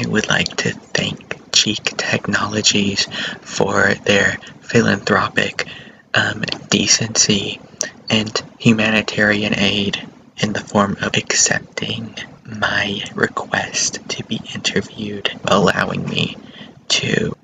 I would like to thank Cheek Technologies for their philanthropic decency and humanitarian aid in the form of accepting my request to be interviewed, allowing me to.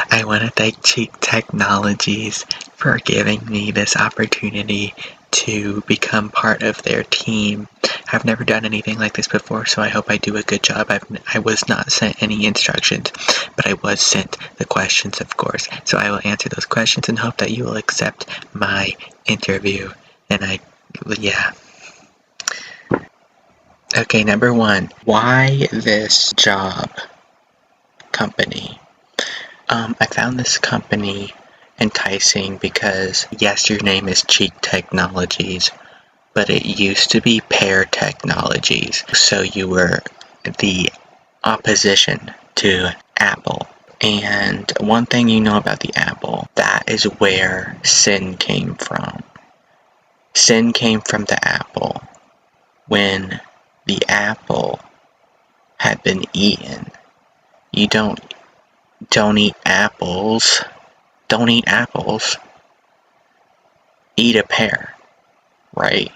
I want to thank Cheek Technologies for giving me this opportunity to become part of their team. I've never done anything like this before, so I hope I do a good job. I was not sent any instructions, but I was sent the questions, of course. So I will answer those questions and hope that you will accept my interview. Yeah. Okay, number 1. Why this job company? I found this company enticing because, yes, your name is Cheek Technologies, but it used to be Pear Technologies, so you were the opposition to Apple. And one thing you know about the Apple, that is where sin came from. Sin came from the apple when the apple had been eaten. You don't eat apples. Don't eat apples. Eat a pear, right?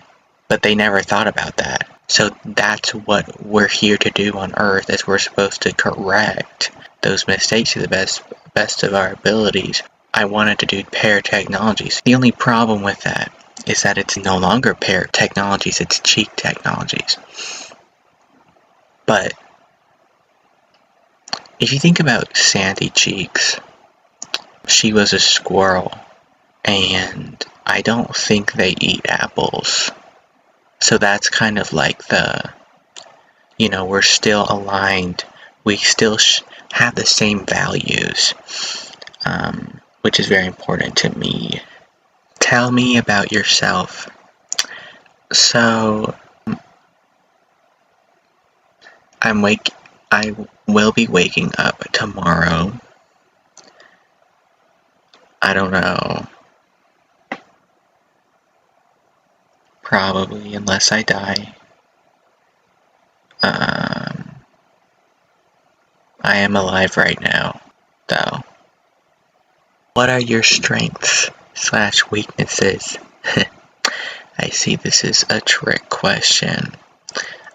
But they never thought about that. So that's what we're here to do on Earth, is we're supposed to correct those mistakes to the best of our abilities. I wanted to do Pear Technologies. The only problem with that is that it's no longer Pear Technologies, it's Cheek Technologies. But if you think about Sandy Cheeks, she was a squirrel, and I don't think they eat apples. So that's kind of like we're still aligned. We still have the same values, which is very important to me. Tell me about yourself. So, I will be waking up tomorrow. I don't know. Probably, unless I die. I am alive right now, though. What are your strengths / weaknesses? I see this is a trick question.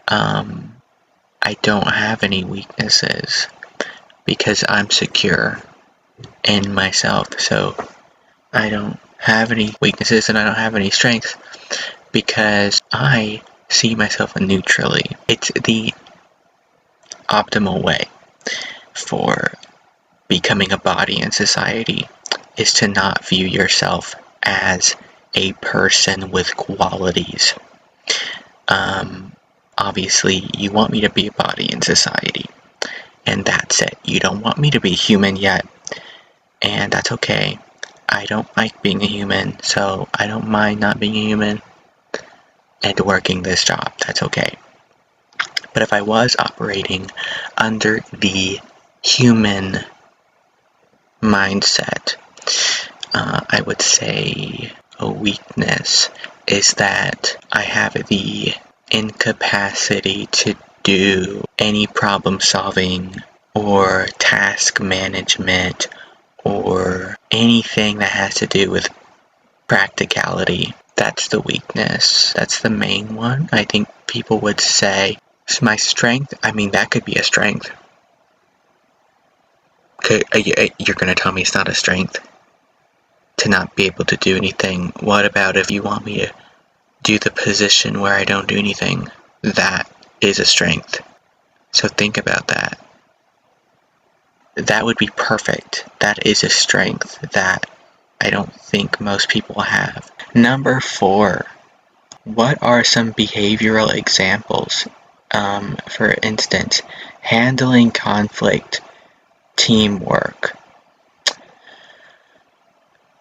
I don't have any weaknesses because I'm secure in myself, so I don't have any weaknesses and I don't have any strengths because I see myself neutrally. It's the optimal way for becoming a body in society, is to not view yourself as a person with qualities. Obviously, you want me to be a body in society, and that's it. You don't want me to be human yet, and that's okay. I don't like being a human, so I don't mind not being a human and working this job. That's okay. But if I was operating under the human mindset, I would say a weakness is that I have the incapacity to do any problem solving or task management or anything that has to do with practicality. That's the weakness. That's the main one. I think people would say, my strength, that could be a strength. You're going to tell me it's not a strength to not be able to do anything. What about if you want me to do the position where I don't do anything? That is a strength. So think about that. That would be perfect. That is a strength that I don't think most people have. Number 4. What are some behavioral examples? For instance, handling conflict, teamwork.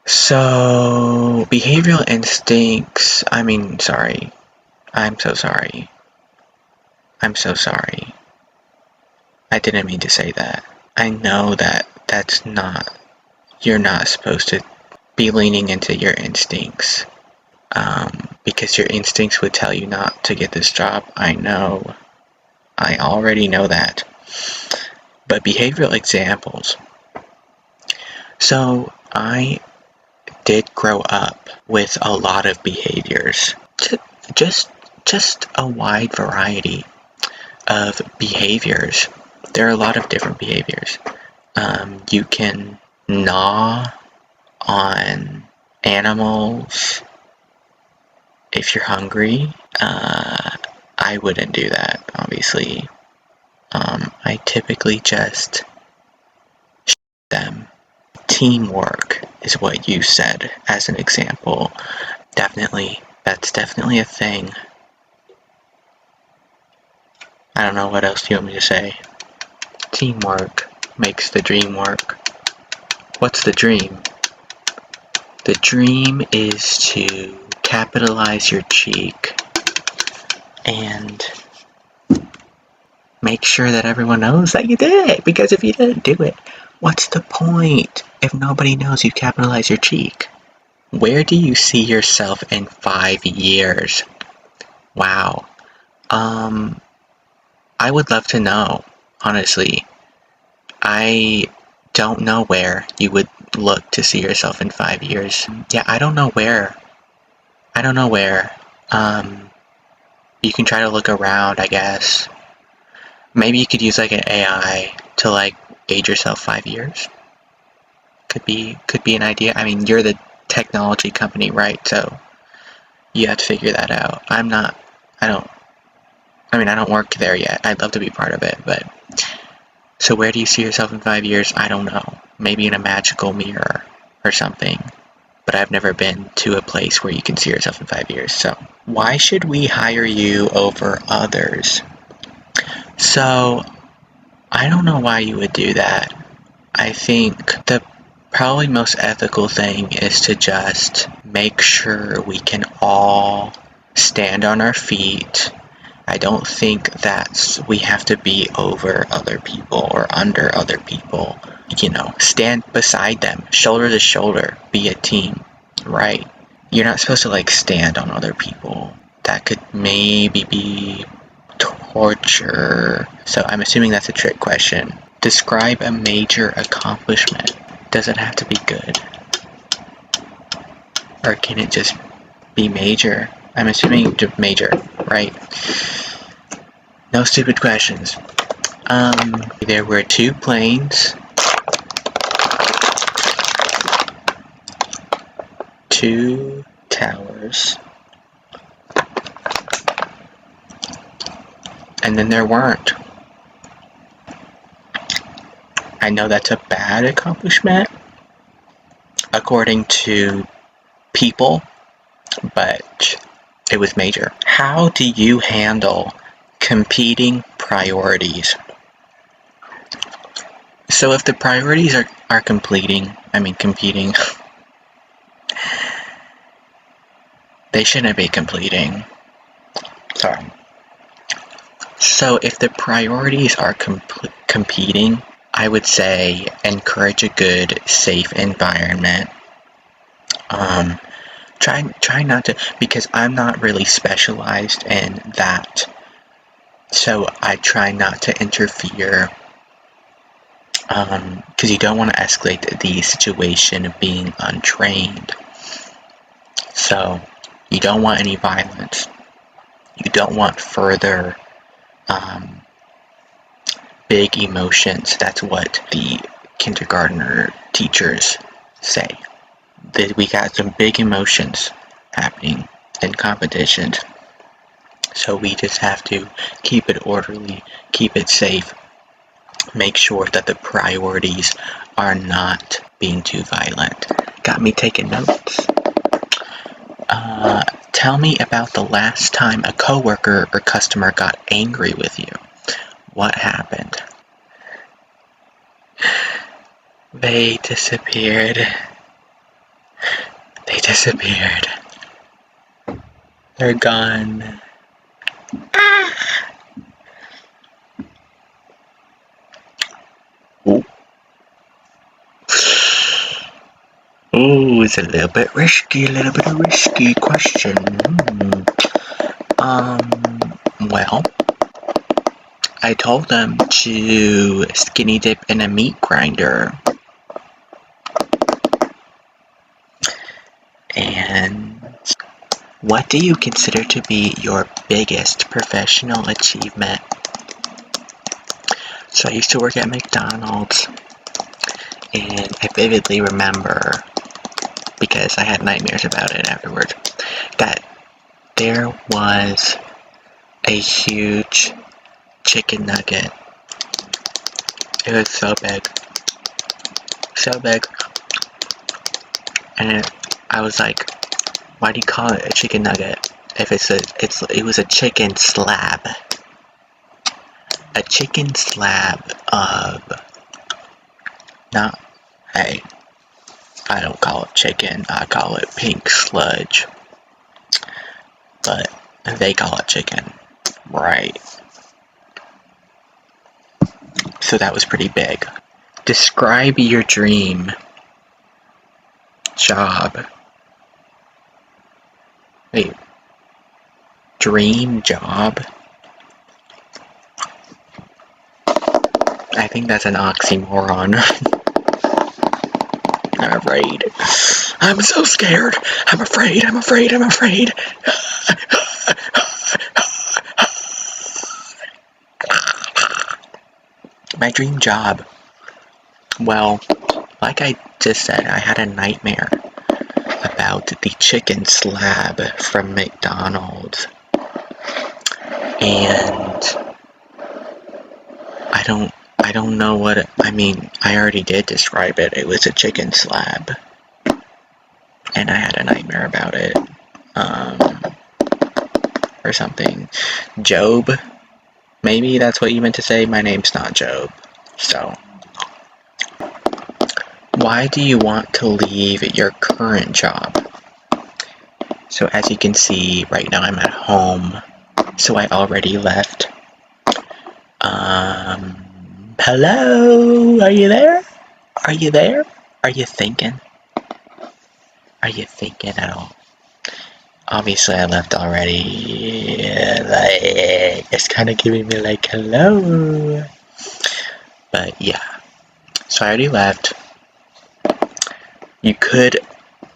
So, behavioral instincts, I'm so sorry. I didn't mean to say that. I know that you're not supposed to be leaning into your instincts, because your instincts would tell you not to get this job. I know. I already know that. But behavioral examples. So I did grow up with a lot of behaviors. Just a wide variety of behaviors. There are a lot of different behaviors. You can gnaw on animals if you're hungry. I wouldn't do that, obviously. I typically just shoot them. Teamwork is what you said as an example. That's definitely a thing. I don't know what else you want me to say. Teamwork makes the dream work. What's the dream? The dream is to capitalize your cheek and make sure that everyone knows that you did it. Because if you didn't do it, what's the point if nobody knows you capitalize your cheek? Where do you see yourself in 5 years? Wow. I would love to know, honestly. I don't know where you would look to see yourself in 5 years. Yeah, I don't know where. You can try to look around, I guess. Maybe you could use like an AI to like age yourself 5 years. Could be an idea. I mean, you're the technology company, right? So you have to figure that out. I don't work there yet. I'd love to be part of it, but so where do you see yourself in 5 years? I don't know. Maybe in a magical mirror or something. But I've never been to a place where you can see yourself in 5 years. So why should we hire you over others? So I don't know why you would do that. I think the probably most ethical thing is to just make sure we can all stand on our feet. I don't think that we have to be over other people or under other people. Stand beside them, shoulder to shoulder, be a team, right? You're not supposed to like stand on other people. That could maybe be torture. So I'm assuming that's a trick question. Describe a major accomplishment. Does it have to be good? Or can it just be major? I'm assuming major, right? No stupid questions. There were 2 planes, 2 towers, and then there weren't. I know that's a bad accomplishment, according to people, but it was major. How do you handle competing priorities? So if the priorities are competing, they shouldn't be completing. Sorry. So if the priorities are competing, I would say encourage a good, safe environment. Try not to, because I'm not really specialized in that. So I try not to interfere, because you don't want to escalate the situation of being untrained. So you don't want any violence. You don't want further big emotions. That's what the kindergartner teachers say. That we got some big emotions happening in competitions. So we just have to keep it orderly, keep it safe, make sure that the priorities are not being too violent. Got me taking notes. Tell me about the last time a coworker or customer got angry with you. What happened? They disappeared. They're gone. Ooh, it's a little bit risky question. Well, I told them to skinny dip in a meat grinder. And what do you consider to be your biggest professional achievement? So I used to work at McDonald's, and I vividly remember, because I had nightmares about it afterwards, that there was a huge chicken nugget. It was so big. So big. And I was like, why do you call it a chicken nugget if it was a chicken slab? A chicken slab of, not, hey, I don't call it chicken, I call it pink sludge. But they call it chicken, right? So that was pretty big. Describe your dream job. Wait, dream job? I think that's an oxymoron. I'm afraid. I'm so scared. I'm afraid. My dream job. Well, like I just said, I had a nightmare about the chicken slab from McDonald's. And I don't know what, I mean, I already did describe it. It was a chicken slab. And I had a nightmare about it. Or something. Job? Maybe that's what you meant to say. My name's not Job. So, why do you want to leave your current job? So as you can see, right now I'm at home. So I already left. Hello? Are you there? Are you there? Are you thinking? Are you thinking at all? Obviously I left already. Like, it's kind of giving me like, hello. But yeah. So I already left.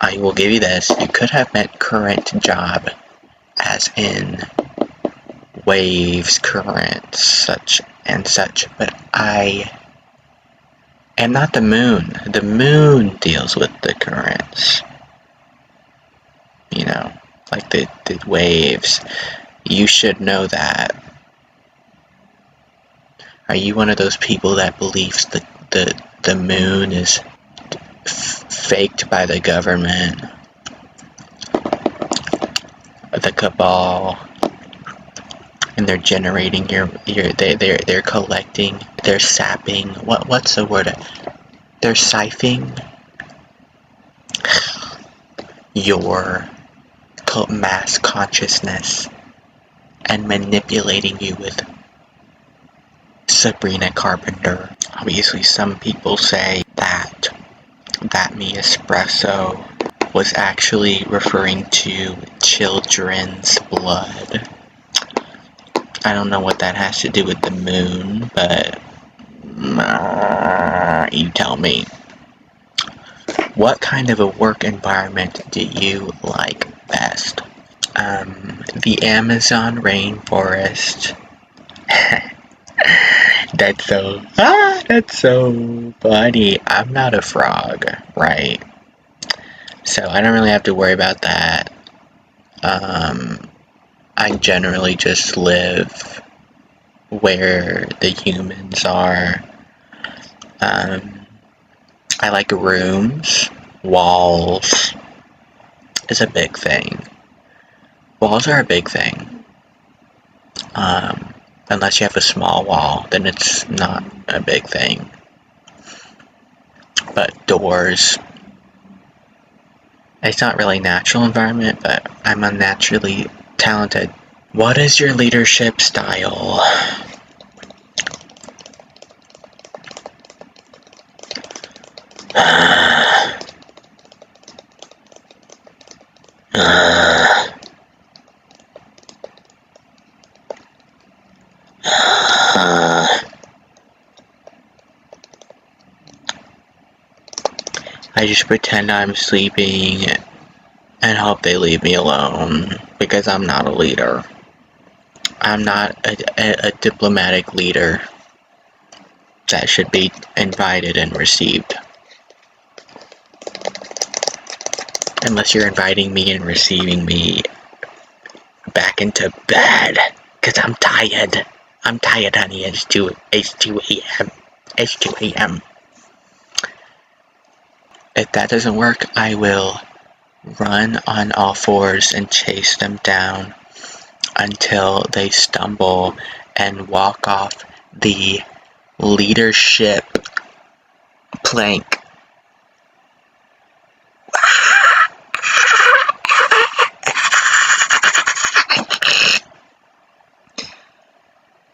I will give you this, you could have meant current job, as in waves, currents, such and such, but I am not the moon. The moon deals with the currents. You know, like the waves. You should know that. Are you one of those people that believes the moon is faked by the government, the cabal, and they're generating they're collecting, they're sapping, what's the word? They're siphoning your mass consciousness and manipulating you with Sabrina Carpenter. Obviously, some people say that me espresso was actually referring to children's blood. I don't know what that has to do with the moon, but you tell me. What kind of a work environment do you like best? The Amazon rainforest. That's so funny. I'm not a frog, right? So I don't really have to worry about that. I generally just live where the humans are. I like rooms. Walls is a big thing. Walls are a big thing. Unless you have a small wall, then it's not a big thing. But doors, it's not really natural environment, but I'm unnaturally talented. What is your leadership style? I just pretend I'm sleeping and hope they leave me alone because I'm not a leader. I'm not a diplomatic leader that should be invited and received. Unless you're inviting me and receiving me back into bed. Because I'm tired. I'm tired, honey. It's 2 a.m. It's 2 a.m. If that doesn't work, I will run on all fours and chase them down until they stumble and walk off the leadership plank.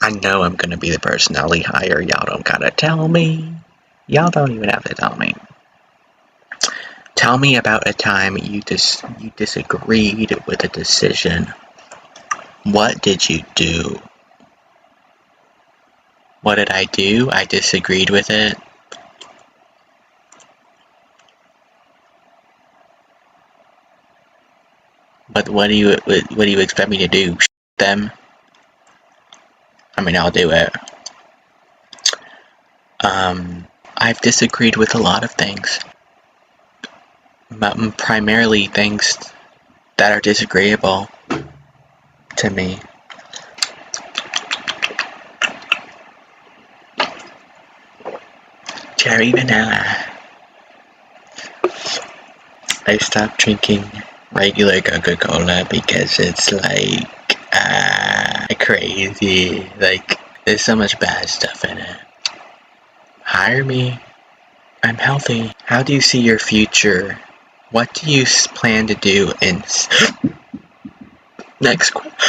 I know I'm gonna be the personality hire. Y'all don't gotta tell me. Y'all don't even have to tell me. Tell me about a time you disagreed with a decision. What did you do? What did I do? I disagreed with it. But what do you expect me to do? Them? I mean, I'll do it. I've disagreed with a lot of things. But primarily things that are disagreeable to me. Cherry vanilla. I stopped drinking regular Coca-Cola because it's like crazy. Like, there's so much bad stuff in it. Hire me. I'm healthy. How do you see your future? What do you plan to do in next question?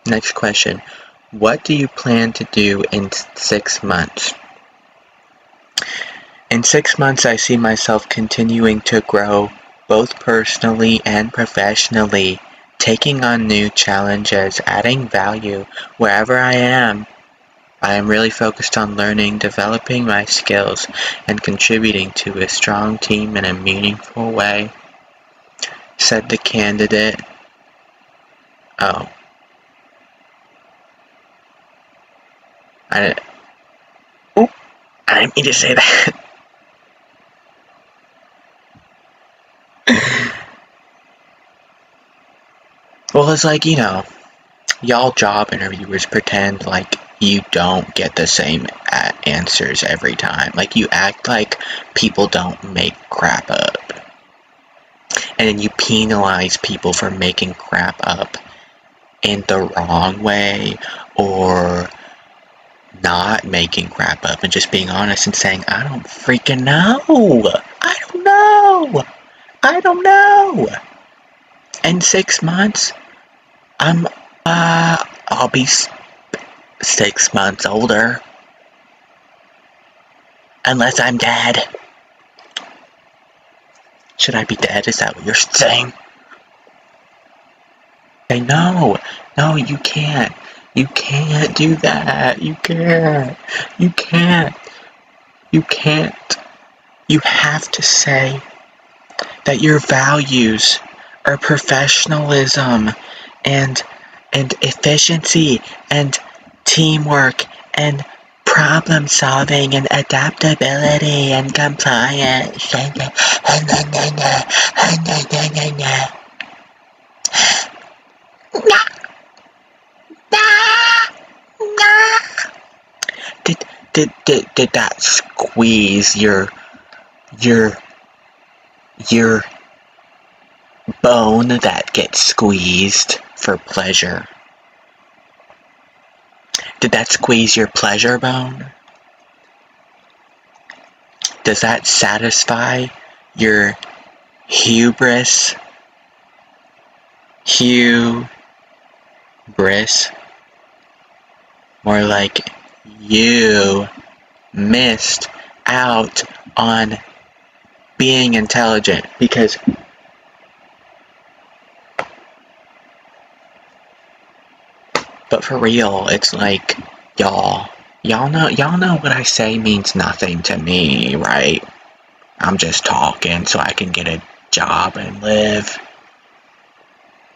Next question. What do you plan to do in 6 months? In 6 months, I see myself continuing to grow, both personally and professionally, taking on new challenges, adding value wherever I am. I am really focused on learning, developing my skills, and contributing to a strong team in a meaningful way, said the candidate. Oh. I didn't mean to say that. Well, it's like, y'all job interviewers pretend like you don't get the same answers every time. Like, you act like people don't make crap up. And then you penalize people for making crap up in the wrong way, or not making crap up and just being honest and saying, I don't freaking know. I don't know. In 6 months, I'll be 6 months older. Unless I'm dead. Should I be dead? Is that what you're saying? Hey, no, you can't. You can't do that. You can't. You have to say that your values are professionalism and efficiency and teamwork and problem solving and adaptability and compliance. Did that squeeze your bone that gets squeezed for pleasure? Did that squeeze your pleasure bone? Does that satisfy your hubris? More like you missed out on being intelligent, because but for real, it's like, y'all, Y'all know what I say means nothing to me, right? I'm just talking so I can get a job and live.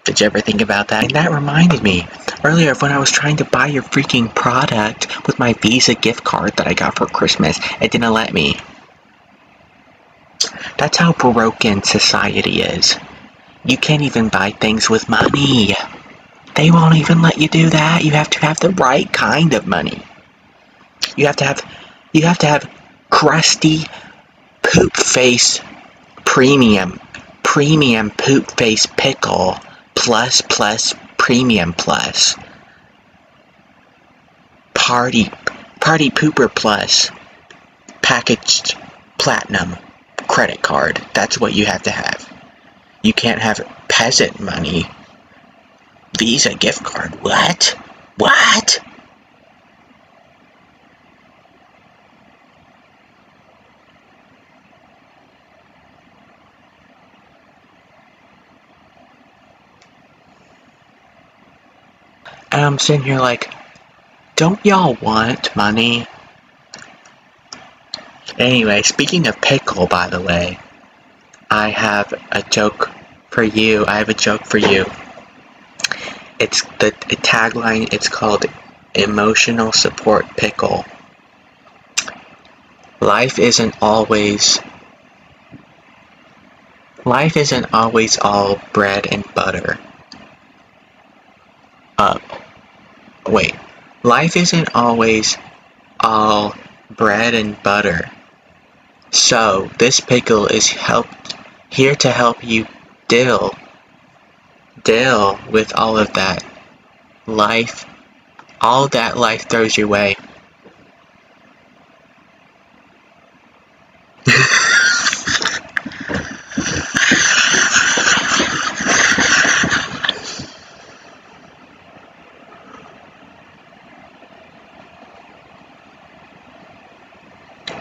Did you ever think about that? And that reminded me earlier of when I was trying to buy your freaking product with my Visa gift card that I got for Christmas. It didn't let me. That's how broken society is. You can't even buy things with money. They won't even let you do that. You have to have the right kind of money. You have to have crusty poop face premium poop face pickle plus premium plus party pooper plus packaged platinum credit card. That's what you have to have. You can't have peasant money. Visa gift card. What? And I'm sitting here like, don't y'all want money? Anyway, speaking of pickle, by the way, I have a joke for you. It's the tagline, it's called Emotional Support Pickle. Life isn't always all bread and butter. Life isn't always all bread and butter. So, this pickle is here to help you deal with all of that life throws your way.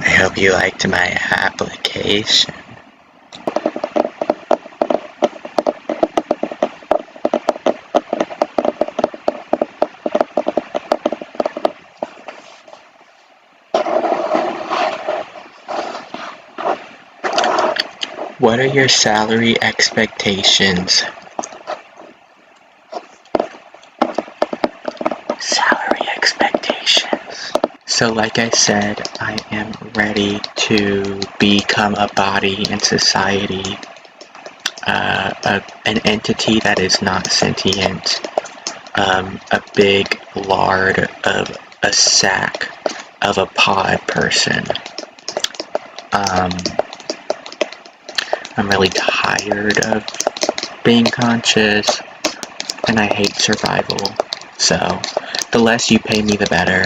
I hope you liked my application. What are your salary expectations? So like I said, I am ready to become a body in society, an entity that is not sentient, a big lard of a sack of a pod person. I'm really tired of being conscious, and I hate survival, so the less you pay me, the better.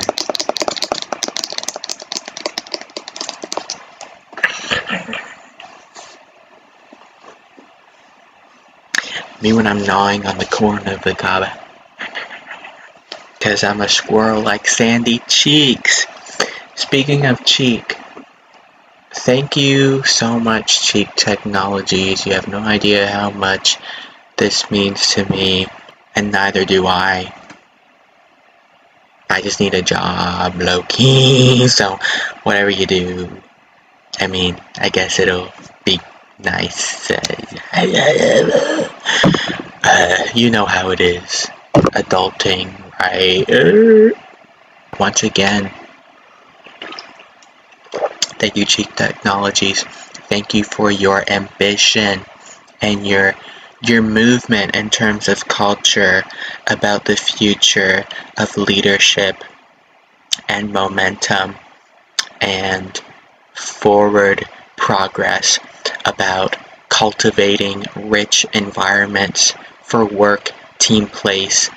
Me when I'm gnawing on the corn of the cob, because I'm a squirrel like Sandy Cheeks. Speaking of cheek, thank you so much, Cheek Technologies. You have no idea how much this means to me, and neither do I. I just need a job, low-key, so whatever you do, I mean, I guess it'll be nice. You know how it is. Adulting, right? Once again, thank you, Cheek Technologies. Thank you for your ambition and your movement in terms of culture about the future of leadership and momentum and forward progress about cultivating rich environments for work, team place,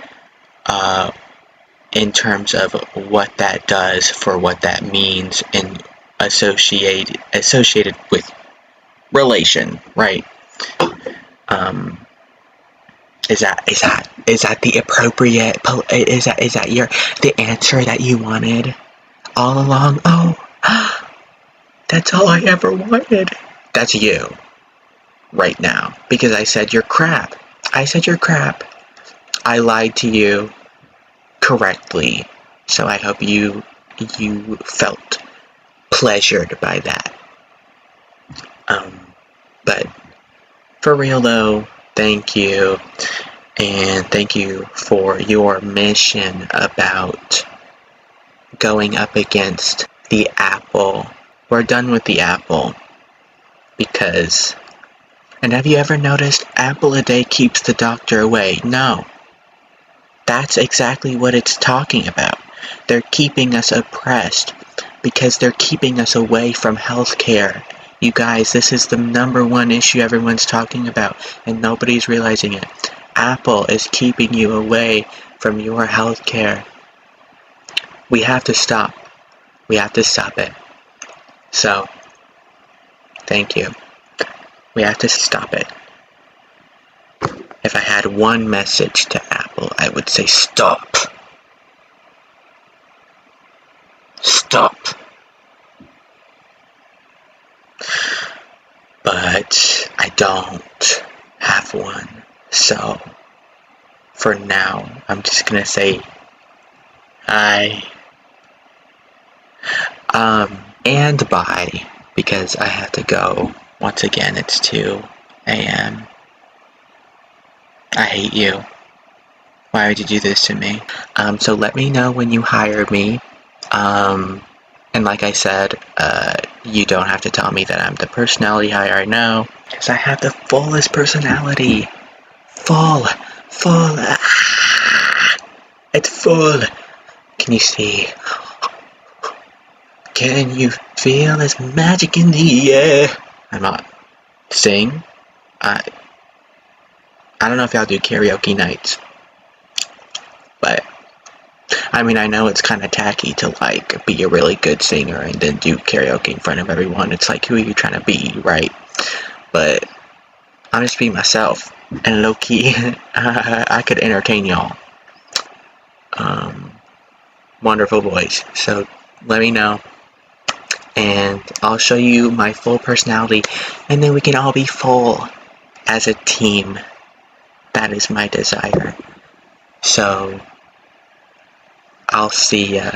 in terms of what that does, for what that means, and associated with relation, right? Is that the appropriate? Is that the answer that you wanted all along? Oh, that's all I ever wanted. That's you, right now, because I said you're crap. I lied to you correctly, so I hope you you felt pleasured by that. But for real though, thank you. And thank you for your mission about going up against the apple. We're done with the apple. Because, and have you ever noticed apple a day keeps the doctor away? No. That's exactly what it's talking about. They're keeping us oppressed because they're keeping us away from healthcare. You guys, this is the #1 issue everyone's talking about, and nobody's realizing it. Apple is keeping you away from your healthcare. We have to stop. We have to stop it. So, thank you. We have to stop it. If I had one message to Apple, I would say stop. Stop. But I don't have one. So, for now, I'm just gonna say hi. And bye, because I have to go. Once again, it's 2 a.m. I hate you. Why would you do this to me? So let me know when you hire me. And like I said, you don't have to tell me that I'm the personality hire. I know, because I have the fullest personality. Full. It's full. Can you see? Can you feel this magic in the air? I'm not sing. I don't know if y'all do karaoke nights, but I mean, I know it's kind of tacky to like be a really good singer and then do karaoke in front of everyone. It's like, who are you trying to be, right? But I'm just being myself, and low key, I could entertain y'all. Wonderful voice. So let me know, and I'll show you my full personality, and then we can all be full as a team. That is my desire. So I'll see ya.